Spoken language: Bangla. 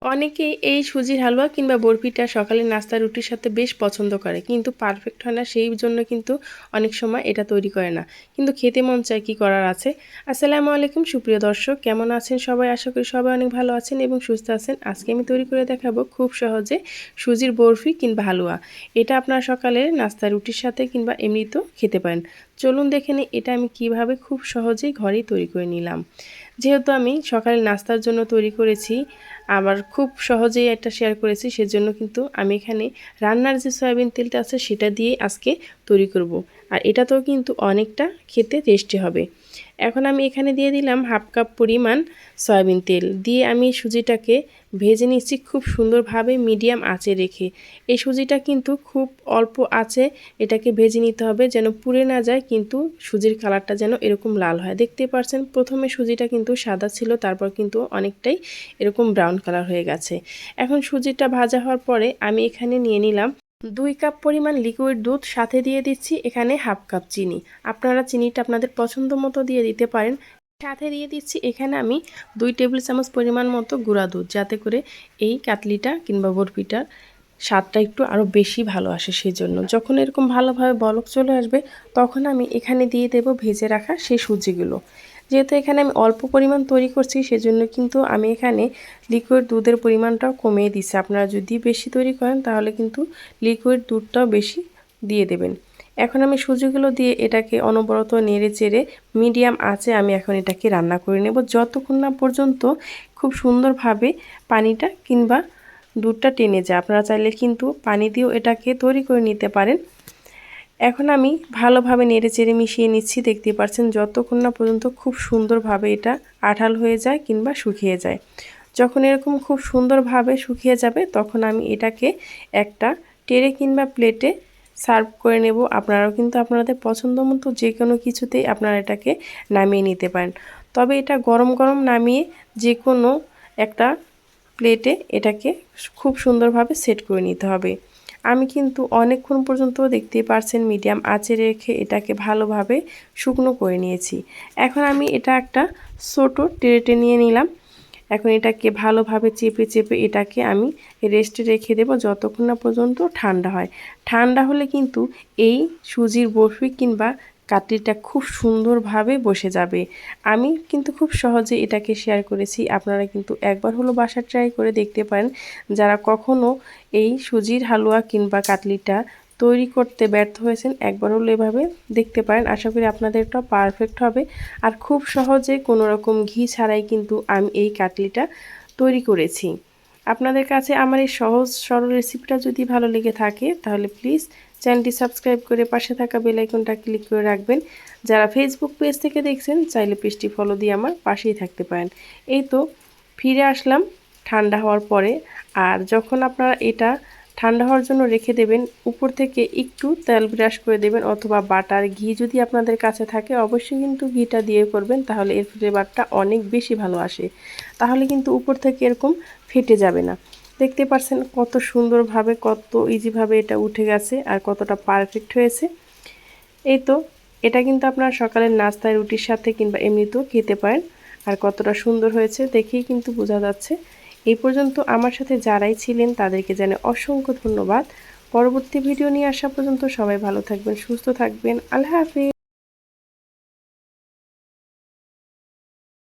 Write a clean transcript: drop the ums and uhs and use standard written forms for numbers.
অনেকেই এই সুজির হালুয়া কিংবা বরফিটা সকালে নাস্তা রুটির সাথে বেশ পছন্দ করে, কিন্তু পারফেক্ট হয় না। সেই জন্য কিন্তু অনেক সময় এটা তৈরি করে না, কিন্তু খেতে মন চায়, কি করার আছে। আসসালামু আলাইকুম সুপ্রিয় দর্শক, কেমন আছেন সবাই? আশা করি সবাই অনেক ভালো আছেন এবং সুস্থ আছেন। আজকে আমি তৈরি করে দেখাবো খুব সহজে সুজির বরফি কিংবা হালুয়া। এটা আপনারা সকালে নাস্তা রুটির সাথে কিংবা এমনিতেও খেতে পারেন। চলুন দেখে নিই এটা আমি কিভাবে খুব সহজেই ঘরেই তৈরি করে নিলাম। যেহেতু আমি সকালে নাস্তার জন্য তৈরি করেছি, আবার খুব সহজেই এটা শেয়ার করেছি, সেজন্য কিন্তু আমি এখানে রান্নার যে সয়াবিন তেলটা আছে সেটা দিয়ে আজকে তৈরি করব। আর এটাতেও কিন্তু অনেকটা খেতে টেস্টি হবে। এখন আমি এখানে দিয়ে দিলাম হাফ কাপ পরিমাণ সয়াবিন তেল দিয়ে আমি সুজিটাকে ভেজে নিচ্ছি খুব সুন্দরভাবে মিডিয়াম আঁচে রেখে। এই সুজিটা কিন্তু খুব অল্প আঁচে এটাকে ভেজে নিতে হবে, যেন পুড়ে না যায়, কিন্তু সুজির কালারটা যেন এরকম লাল হয়। দেখতে পাচ্ছেন প্রথমে সুজিটা কিন্তু সাদা ছিল, তারপর কিন্তু অনেকটাই এরকম ব্রাউন কালার হয়ে গেছে। এখন সুজিটা ভাজা হওয়ার পরে আমি এখানে নিয়ে নিলাম 2 কাপ পরিমাণ লিকুইড দুধ, সাথে দিয়ে দিচ্ছি এখানে হাফ কাপ চিনি। আপনারা চিনিটা আপনাদের পছন্দ মতো দিয়ে দিতে পারেন। সাথে দিয়ে দিচ্ছি এখানে আমি 2 টেবিল চামচ পরিমাণ মতো গুঁড়া দুধ, যাতে করে এই কাতলিটা কিংবা বরফিটার স্বাদটা একটু আরও বেশি ভালো আসে। সেই জন্য যখন এরকম ভালোভাবে বলক চলে আসবে, তখন আমি এখানে দিয়ে দেব ভেজে রাখা সেই সুজিগুলো। যেহেতু এখানে আমি অল্প পরিমাণ তৈরি করছি, সেজন্য কিন্তু আমি এখানে লিকুইড দুধের পরিমাণটাও কমিয়ে দিচ্ছি। আপনারা যদি বেশি তৈরি করেন তাহলে কিন্তু লিকুইড দুধটাও বেশি দিয়ে দেবেন। এখন আমি সুজিগুলো দিয়ে এটাকে অনবরত নেড়ে চেড়ে মিডিয়াম আঁচে আমি এখন এটাকে রান্না করে নেব, যতক্ষণ না পর্যন্ত খুব সুন্দরভাবে পানিটা কিংবা দুধটা টেনে যায়। আপনারা চাইলে কিন্তু পানি দিয়েও এটাকে তৈরি করে নিতে পারেন। এখন আমি ভালোভাবে নেড়ে চেড়ে মিশিয়ে নিচ্ছি। দেখতে পাচ্ছেন যতক্ষণ না পর্যন্ত খুব সুন্দরভাবে এটা আঠাল হয়ে যায় কিংবা শুকিয়ে যায়। যখন এরকম খুব সুন্দরভাবে শুকিয়ে যাবে, তখন আমি এটাকে একটা ট্রে কিংবা প্লেটে সার্ভ করে নেব। আপনারাও কিন্তু আপনাদের পছন্দ মতো যে কোনো কিছুতেই আপনারা এটাকে নামিয়ে নিতে পারেন। তবে এটা গরম গরম নামিয়ে যে কোনো একটা প্লেটে এটাকে খুব সুন্দরভাবে সেট করে নিতে হবে। আমি কিন্তু অনেকক্ষণ পর্যন্ত, দেখতেই পারছেন, মিডিয়াম আঁচে রেখে এটাকে ভালোভাবে শুকনো করে নিয়েছি। এখন আমি এটা একটা ছোটো ট্রেতে নিয়ে নিলাম। এখন এটাকে ভালোভাবে চেপে চেপে এটাকে আমি রেস্টে রেখে দেব যতক্ষণ না পর্যন্ত ঠান্ডা হয়। ঠান্ডা হলে কিন্তু এই সুজির বরফি কিংবা কাটলিটা খুব সুন্দরভাবে বসে যাবে। আমি কিন্তু খুব সহজে এটাকে শেয়ার করেছি, আপনারা কিন্তু একবার হলো বাসা ট্রাই করে দেখতে পারেন। যারা কখনো এই সুজির হালুয়া কিংবা কাটলিটা তৈরি করতে ব্যর্থ হয়েছেন, একবার হলো এভাবে দেখতে পারেন। আশা করি আপনাদেরটা পারফেক্ট হবে। আর খুব সহজে কোনো রকম ঘি ছাড়াই কিন্তু আমি এই কাটলিটা তৈরি করেছি। আপনাদের কাছে আমার এই সহজ সরল রেসিপিটা যদি ভালো লেগে থাকে, তাহলে প্লিজ চ্যানেলটি সাবস্ক্রাইব করে পাশে থাকা বেল আইকনটা ক্লিক করে রাখবেন। যারা ফেসবুক পেজ থেকে দেখছেন, চাইলে পেজটি ফলো দিয়ে আমার পাশেই থাকতে পারেন। এই তো ফিরে আসলাম ঠান্ডা হওয়ার পরে। আর যখন আপনারা এটা ঠান্ডা হওয়ার জন্য রেখে দেবেন, উপর থেকে একটু তেল ব্রাশ করে দেবেন, অথবা বাটার ঘি যদি আপনাদের কাছে থাকে অবশ্যই কিন্তু ঘিটা দিয়ে করবেন, তাহলে এর ফ্লেভারটা অনেক বেশি ভালো আসে। তাহলে কিন্তু উপর থেকে এরকম ফেটে যাবে না। দেখতে পাচ্ছেন কত সুন্দরভাবে, কত ইজিভাবে এটা উঠে গেছে আর কতটা পারফেক্ট হয়েছে। এই তো এটা কিন্তু আপনারা সকালের নাস্তায় রুটির সাথে কিংবা এমনিতেও খেতে পারেন। আর কতটা সুন্দর হয়েছে দেখেই কিন্তু বোঝা যাচ্ছে। এই পর্যন্ত আমার সাথে যারাই ছিলেন তাদেরকে জানাই অসংখ্য ধন্যবাদ। পরবর্তী ভিডিও নিয়ে আসা পর্যন্ত সবাই ভালো থাকবেন, সুস্থ থাকবেন। আল্লাহ হাফেজ।